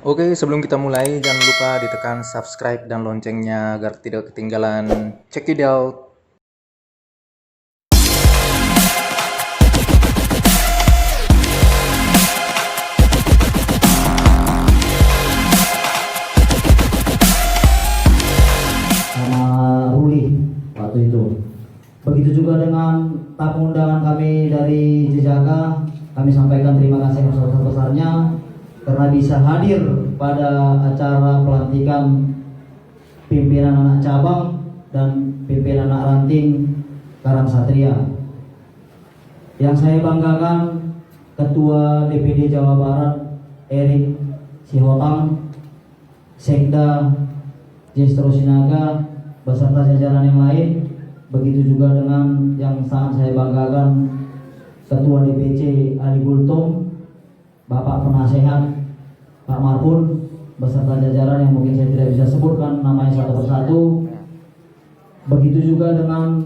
Oke, sebelum kita mulai, jangan lupa ditekan subscribe dan loncengnya agar tidak ketinggalan. Check it out. Sama Ruli waktu itu. Begitu juga dengan tamu undangan kami dari Jejaka, kami sampaikan terima kasih yang sebesar-besarnya karena bisa hadir pada acara pelantikan pimpinan anak cabang dan pimpinan anak ranting Karang Satria. Yang saya banggakan Ketua DPD Jawa Barat Erik Sihotang, Sekda Jestro Sinaga beserta jajaran yang lain. Begitu juga dengan yang sangat saya banggakan Ketua DPC Ali Gultom, Bapak Penasehat Pak Marpun beserta jajaran yang mungkin saya tidak bisa sebutkan namanya satu persatu. Begitu juga dengan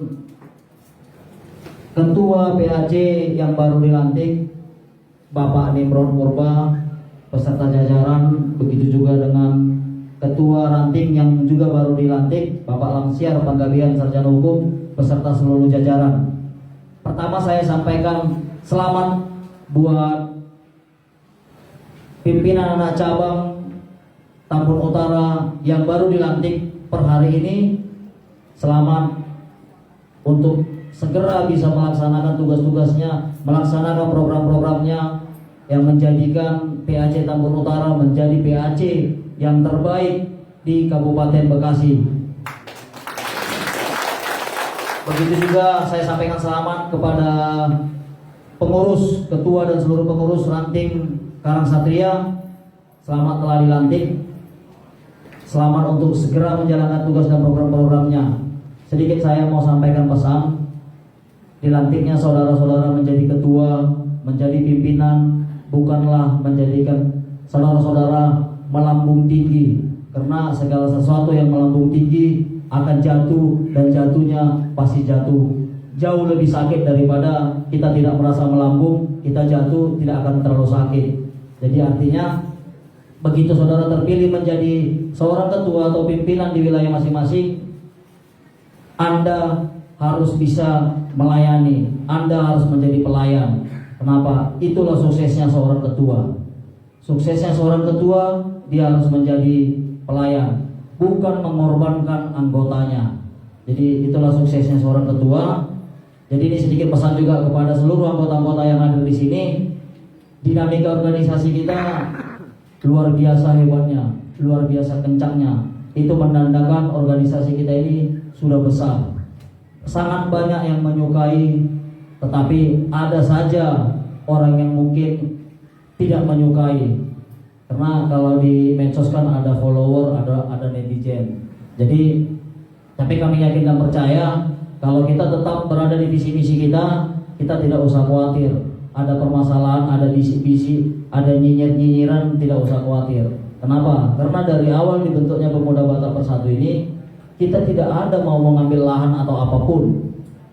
Ketua PAC yang baru dilantik Bapak Nimron Purba beserta jajaran. Begitu juga dengan Ketua Ranting yang juga baru dilantik Bapak Langsiar Panggabean Sarjana Hukum beserta seluruh jajaran. Pertama saya sampaikan selamat buat pimpinan anak cabang Tambun Utara yang baru dilantik per hari ini. Selamat untuk segera bisa melaksanakan tugas-tugasnya, melaksanakan program-programnya yang menjadikan PAC Tambun Utara menjadi PAC yang terbaik di Kabupaten Bekasi. Begitu juga saya sampaikan selamat kepada pengurus, ketua dan seluruh pengurus ranting Karang Satria. Selamat telah dilantik. Selamat untuk segera menjalankan tugas dan program-programnya. Sedikit saya mau sampaikan pesan. Dilantiknya saudara-saudara menjadi ketua, menjadi pimpinan, bukanlah menjadikan saudara-saudara melambung tinggi, karena segala sesuatu yang melambung tinggi akan jatuh, dan jatuhnya pasti jatuh jauh lebih sakit daripada kita tidak merasa melambung, kita jatuh tidak akan terlalu sakit. Jadi artinya begitu saudara terpilih menjadi seorang ketua atau pimpinan di wilayah masing-masing, Anda harus bisa melayani, Anda harus menjadi pelayan. Kenapa? Itulah suksesnya seorang ketua. Suksesnya seorang ketua, dia harus menjadi pelayan, bukan mengorbankan anggotanya. Jadi itulah suksesnya seorang ketua. Jadi ini sedikit pesan juga kepada seluruh anggota-anggota yang hadir di sini. Dinamika organisasi kita luar biasa hebatnya, luar biasa kencangnya. Itu menandakan organisasi kita ini sudah besar. Sangat banyak yang menyukai, tetapi ada saja orang yang mungkin tidak menyukai. Karena kalau di medsos kan ada follower, ada netizen. Jadi, tapi kami yakin dan percaya kalau kita tetap berada di visi misi kita, kita tidak usah khawatir. Ada permasalahan, ada bisik-bisik, ada nyinyir-nyinyiran, tidak usah khawatir. Kenapa? Karena dari awal dibentuknya Pemuda Batak Bersatu ini, kita tidak ada mau mengambil lahan atau apapun,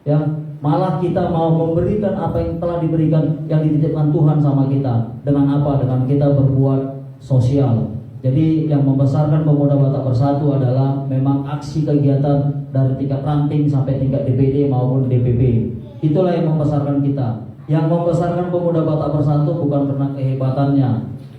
ya. Malah kita mau memberikan apa yang telah diberikan, yang dititipkan Tuhan sama kita. Dengan apa? Dengan kita berbuat sosial. Jadi yang membesarkan Pemuda Batak Bersatu adalah memang aksi kegiatan dari tingkat ranting sampai tingkat DPD maupun DPP. Itulah yang membesarkan kita. Yang membesarkan Pemuda Batak Bersatu bukan karena kehebatannya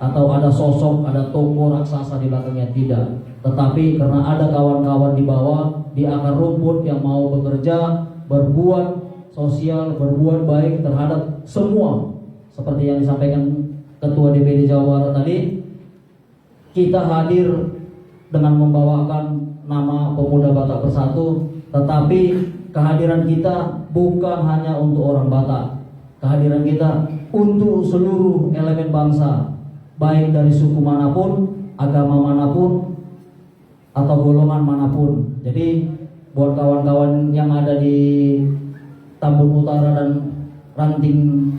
atau ada sosok, ada tokoh raksasa di belakangnya, tidak. Tetapi karena ada kawan-kawan di bawah, di akar rumput yang mau bekerja, berbuat sosial, berbuat baik terhadap semua. Seperti yang disampaikan Ketua DPD Jawa Barat tadi, kita hadir dengan membawakan nama Pemuda Batak Bersatu, tetapi kehadiran kita bukan hanya untuk orang Batak. Kehadiran kita untuk seluruh elemen bangsa, baik dari suku manapun, agama manapun, atau golongan manapun. Jadi buat kawan-kawan yang ada di Tambun Utara dan Ranting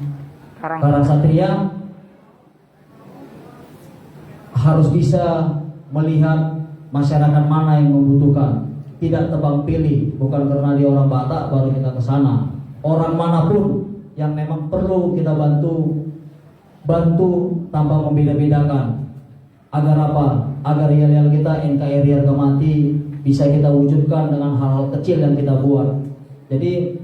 Karang Satria, harus bisa melihat masyarakat mana yang membutuhkan. Tidak tebang pilih, bukan karena dia orang Batak baru kita ke sana. Orang manapun yang memang perlu kita bantu tanpa membeda-bedakan. Agar apa? Agar yel-yel kita NKRI harga mati bisa kita wujudkan dengan hal-hal kecil yang kita buat. Jadi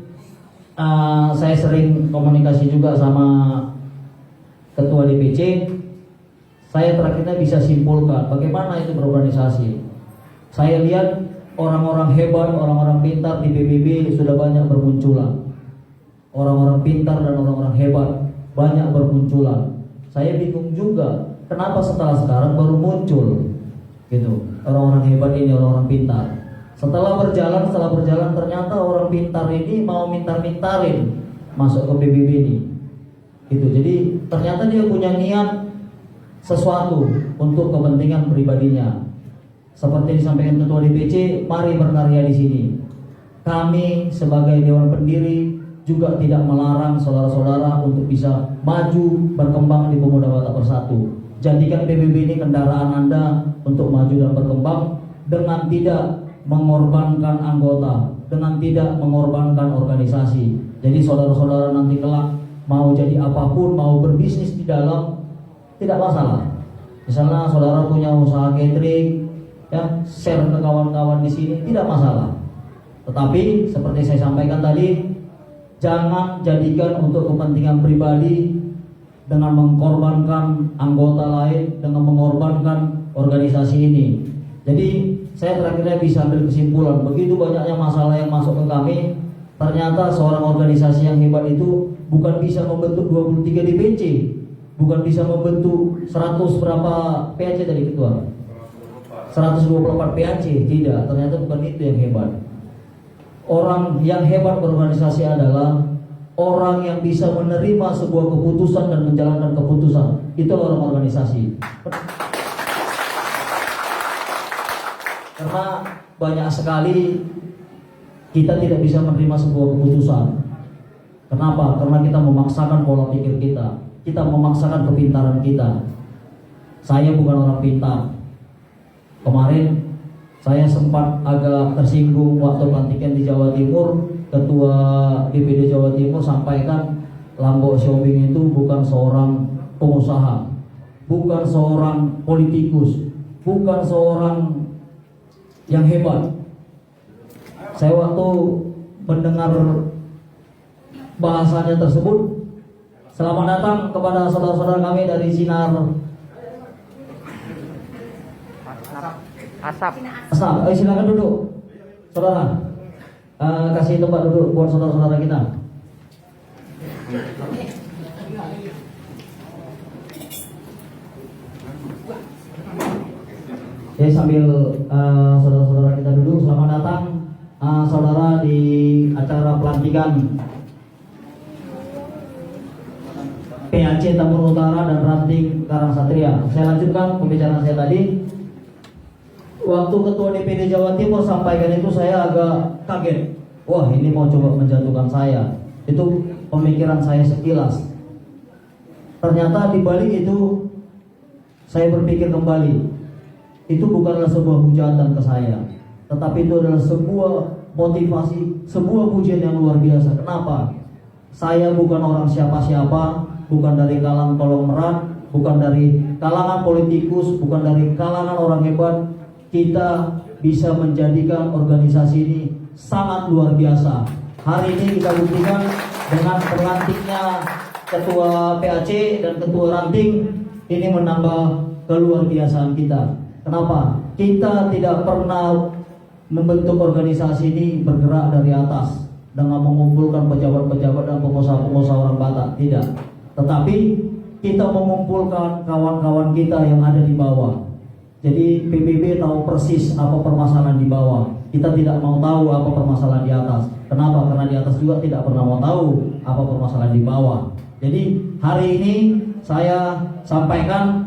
saya sering komunikasi juga sama ketua DPC. Saya terakhirnya bisa simpulkan bagaimana itu berorganisasi. Saya lihat orang-orang hebat, orang-orang pintar di PBB sudah banyak bermunculan. Orang-orang pintar dan orang-orang hebat banyak bermunculan. Saya bingung juga kenapa setelah sekarang baru muncul gitu orang-orang hebat ini, orang-orang pintar. Setelah berjalan ternyata orang pintar ini mau mintarin masuk ke PBB ini gitu. Jadi ternyata dia punya niat sesuatu untuk kepentingan pribadinya. Seperti disampaikan ketua DPC, mari berkarya di sini. Kami sebagai dewan pendiri juga tidak melarang saudara-saudara untuk bisa maju berkembang di Pemuda Batak Bersatu. Jadikan PBB ini kendaraan Anda untuk maju dan berkembang dengan tidak mengorbankan anggota, dengan tidak mengorbankan organisasi. Jadi saudara-saudara nanti kelak mau jadi apapun, mau berbisnis di dalam, tidak masalah. Misalnya saudara punya usaha catering, ya share ke kawan-kawan di sini, tidak masalah. Tetapi seperti saya sampaikan tadi, jangan jadikan untuk kepentingan pribadi dengan mengorbankan anggota lain, dengan mengorbankan organisasi ini. Jadi saya terakhirnya bisa ambil kesimpulan, begitu banyaknya masalah yang masuk ke kami, ternyata seorang organisasi yang hebat itu bukan bisa membentuk 23 DPC, bukan bisa membentuk 100 berapa PAC tadi ketua, 124 PAC, tidak, ternyata bukan itu yang hebat. Orang yang hebat berorganisasi adalah orang yang bisa menerima sebuah keputusan dan menjalankan keputusan. Itu orang organisasi. Karena banyak sekali kita tidak bisa menerima sebuah keputusan. Kenapa? Karena kita memaksakan pola pikir kita. Kita memaksakan kepintaran kita. Saya bukan orang pintar. Kemarin saya sempat agak tersinggung waktu pelantikan di Jawa Timur. Ketua DPD Jawa Timur sampaikan Lambo Syobing itu bukan seorang pengusaha, bukan seorang politikus, bukan seorang yang hebat. Saya waktu mendengar bahasanya tersebut, selamat datang kepada saudara-saudara kami dari Sinar Asap. Silakan duduk, saudara. Kasih tempat duduk buat saudara-saudara kita. Jadi sambil saudara-saudara kita duduk, selamat datang saudara di acara pelantikan PAC Tambun Utara dan Ranting Karang Satria. Saya lanjutkan pembicaraan saya tadi. Waktu ketua DPD Jawa Timur sampaikan itu saya agak kaget. Wah, ini mau coba menjatuhkan saya. Itu pemikiran saya sekilas. Ternyata di balik itu saya berpikir kembali. Itu bukanlah sebuah hujatan ke saya, tetapi itu adalah sebuah motivasi, sebuah pujian yang luar biasa. Kenapa? Saya bukan orang siapa-siapa, bukan dari kalangan konglomerat, bukan dari kalangan politikus, bukan dari kalangan orang hebat. Kita bisa menjadikan organisasi ini sangat luar biasa. Hari ini kita buktikan dengan terlantiknya ketua PAC dan ketua ranting, ini menambah keluarbiasaan kita. Kenapa? Kita tidak pernah membentuk organisasi ini bergerak dari atas dengan mengumpulkan pejabat-pejabat dan pengusaha-pengusaha orang Batak, tidak. Tetapi kita mengumpulkan kawan-kawan kita yang ada di bawah. Jadi PBB tahu persis apa permasalahan di bawah. Kita tidak mau tahu apa permasalahan di atas. Kenapa? Karena di atas juga tidak pernah mau tahu apa permasalahan di bawah. Jadi hari ini saya sampaikan,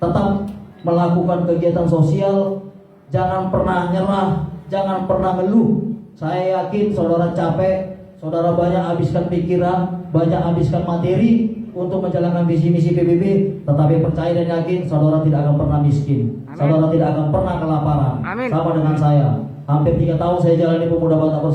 tetap melakukan kegiatan sosial, jangan pernah nyerah, jangan pernah ngeluh. Saya yakin saudara capek, saudara banyak habiskan pikiran, banyak habiskan materi untuk menjalankan visi misi PBB, tetapi percaya dan yakin saudara tidak akan pernah miskin. Amin. Saudara tidak akan pernah kelaparan. Amin. Sama dengan saya. Hampir 3 tahun saya jalani Pemuda Batak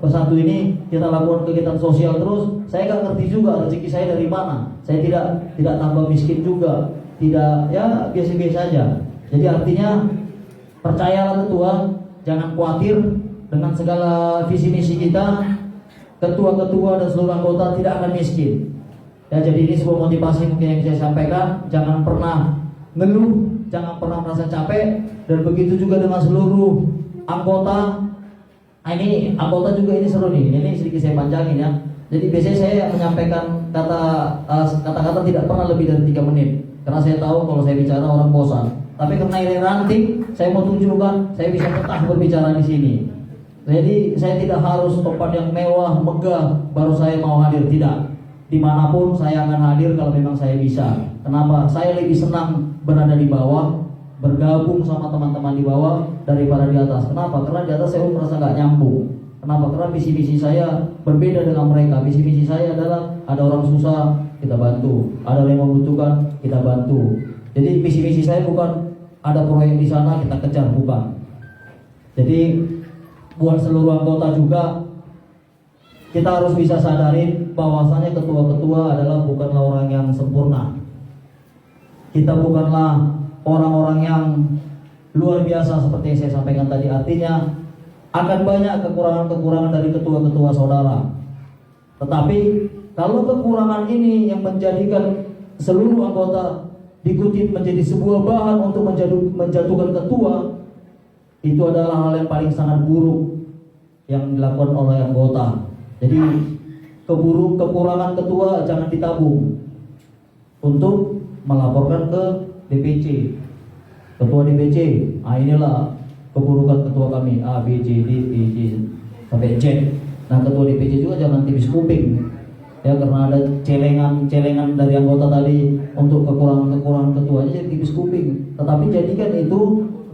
Bersatu ini, kita lakukan kegiatan sosial terus. Saya nggak ngerti juga rezeki saya dari mana. Saya tidak tambah miskin juga. tidak ya biasa-biasa saja. Jadi artinya percayalah ketua, jangan khawatir dengan segala visi misi kita. Ketua-ketua dan seluruh anggota tidak akan miskin. Ya, jadi ini sebuah motivasi mungkin yang saya sampaikan. Jangan pernah ngeluh, jangan pernah merasa capek, dan begitu juga dengan seluruh anggota. Nah, ini anggota juga ini seru nih. Ini sedikit saya panjangin ya. Jadi biasanya saya menyampaikan kata-kata tidak pernah lebih dari 3 menit. Karena saya tahu kalau saya bicara orang bosan. Tapi karena ini ranting, saya mau tunjukkan saya bisa betah berbicara di sini. Jadi saya tidak harus tempat yang mewah, megah baru saya mau hadir, tidak. Dimanapun saya akan hadir kalau memang saya bisa. Kenapa? Saya lebih senang berada di bawah, bergabung sama teman-teman di bawah daripada di atas. Kenapa? Karena di atas saya merasa nggak nyambung. Kenapa? Karena visi-visi saya berbeda dengan mereka. Visi-visi saya adalah ada orang susah, kita bantu. Ada orang yang membutuhkan, kita bantu. Jadi visi-misi saya bukan ada proyek di sana kita kejar, bukan. Jadi buat seluruh anggota juga, kita harus bisa sadarin bahwasanya ketua-ketua adalah bukanlah orang yang sempurna. Kita bukanlah orang-orang yang luar biasa seperti yang saya sampaikan tadi. Artinya akan banyak kekurangan-kekurangan dari ketua-ketua saudara. Tetapi kalau kekurangan ini yang menjadikan seluruh anggota dikutip menjadi sebuah bahan untuk menjatuhkan ketua, itu adalah hal yang paling sangat buruk yang dilakukan oleh anggota. Jadi kekurangan ketua jangan ditabung untuk melaporkan ke DPC, ketua DPC. Nah, inilah keburukan ketua kami A, B, C, D, E, C sampai Z. Nah, ketua DPC juga jangan tipis kuping ya, karena ada celengan dari anggota tadi untuk kekurangan ketuanya, jadi tipis kuping. Tetapi jadikan itu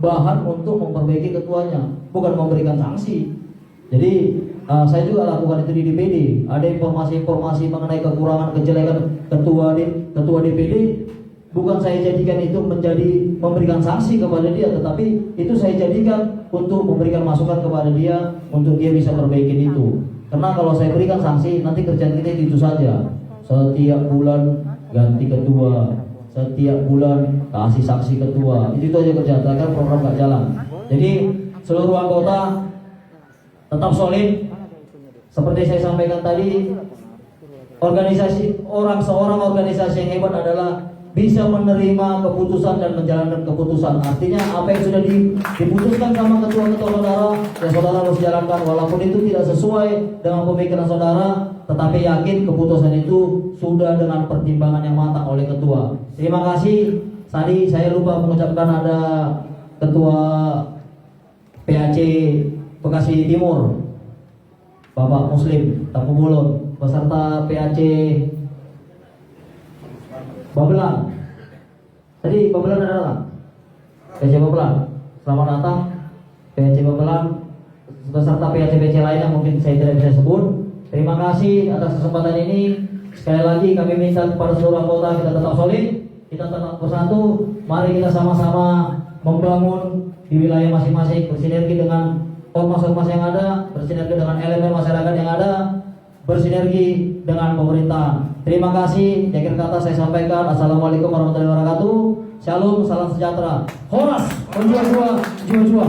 bahan untuk memperbaiki ketuanya, bukan memberikan sanksi. Jadi saya juga lakukan itu di DPD. Ada informasi-informasi mengenai kekurangan kejelekan ketua DPD, bukan saya jadikan itu menjadi memberikan sanksi kepada dia, tetapi itu saya jadikan untuk memberikan masukan kepada dia untuk dia bisa perbaiki itu. Karena kalau saya berikan sanksi, nanti kerjaan kita itu saja. Setiap bulan ganti ketua, setiap bulan kasih saksi ketua, itu aja kerjaan. Kan program gak jalan. Jadi seluruh anggota tetap solid. Seperti saya sampaikan tadi, seorang organisasi yang hebat adalah bisa menerima keputusan dan menjalankan keputusan. Artinya apa yang sudah diputuskan sama ketua-ketua saudara, ya saudara harus jalankan walaupun itu tidak sesuai dengan pemikiran saudara, tetapi yakin keputusan itu sudah dengan pertimbangan yang matang oleh ketua. Terima kasih. Tadi saya lupa mengucapkan ada ketua PAC Bekasi Timur, Bapak Muslim Tapu Mulun, beserta PAC Babelan. Tadi Babelan adalah PAC Babelan. Selamat datang PAC Babelan beserta PAC-PAC lain yang mungkin saya tidak bisa sebut. Terima kasih atas kesempatan ini. Sekali lagi kami minta kepada seluruh anggota kita tetap solid, kita tetap bersatu. Mari kita sama-sama membangun di wilayah masing-masing, bersinergi dengan ormas-ormas yang ada, bersinergi dengan elemen masyarakat yang ada, bersinergi dengan pemerintah. Terima kasih. Akhir kata saya sampaikan, assalamualaikum warahmatullahi wabarakatuh. Shalom, salam sejahtera. Horas, berjuang, jiwa-jiwa.